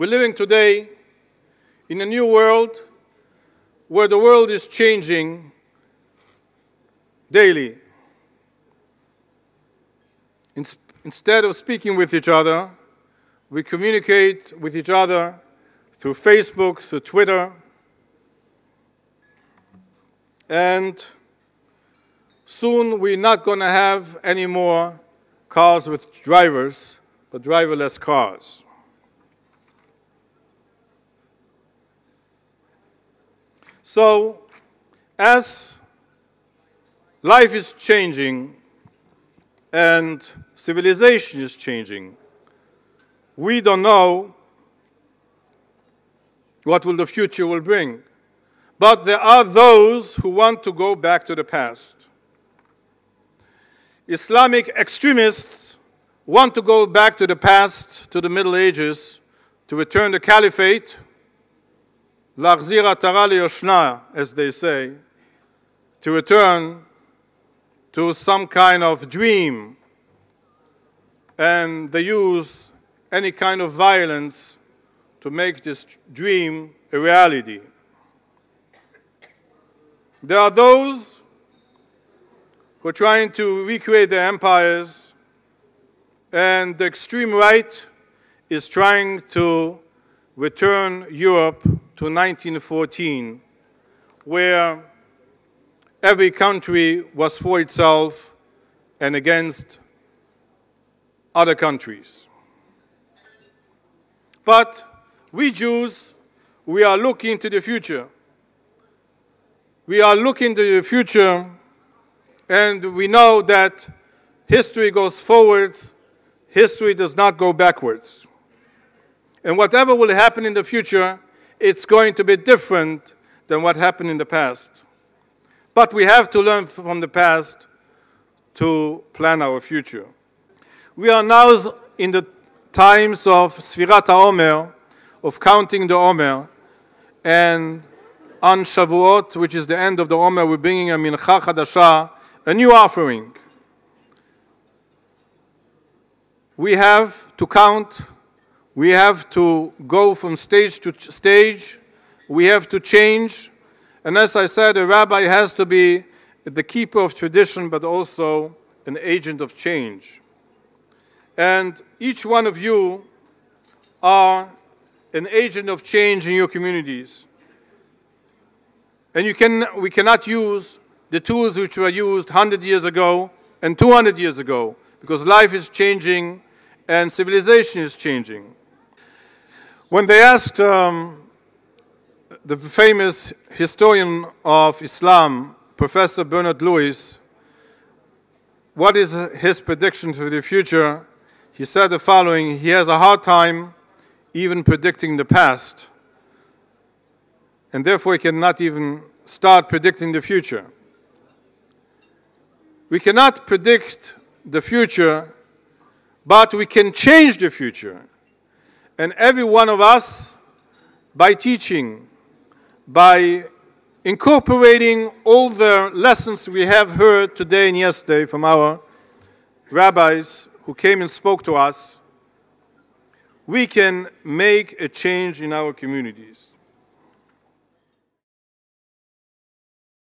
We're living today in a new world where the world is changing daily. Instead of speaking with each other, we communicate with each other through Facebook, through Twitter, and soon we're not going to have any more cars with drivers, but driverless cars. So, as life is changing and civilization is changing, we don't know what the future will bring. But there are those who want to go back to the past. Islamic extremists want to go back to the past, to the Middle Ages, to return the caliphate, l'achzir atara liyoshna, as they say, to return to some kind of dream, and they use any kind of violence to make this dream a reality. There are those who are trying to recreate their empires, and the extreme right is trying to return Europe to 1914, where every country was for itself and against other countries. But we Jews, we are looking to the future. We are looking to the future, and we know that history goes forwards, history does not go backwards. And whatever will happen in the future, it's going to be different than what happened in the past. But we have to learn from the past to plan our future. We are now in the times of Sfirat HaOmer, of counting the Omer, and on Shavuot, which is the end of the Omer, we're bringing a Mincha Chadasha, a new offering. We have to count, we have to go from stage to stage, we have to change, and as I said, a rabbi has to be the keeper of tradition, but also an agent of change. And each one of you are an agent of change in your communities. And we cannot use the tools which were used 100 years ago and 200 years ago, because life is changing and civilization is changing. When they asked the famous historian of Islam, Professor Bernard Lewis, what is his prediction for the future, he said the following: he has a hard time even predicting the past, and therefore he cannot even start predicting the future. We cannot predict the future, but we can change the future. And every one of us, by teaching, by incorporating all the lessons we have heard today and yesterday from our rabbis who came and spoke to us, we can make a change in our communities.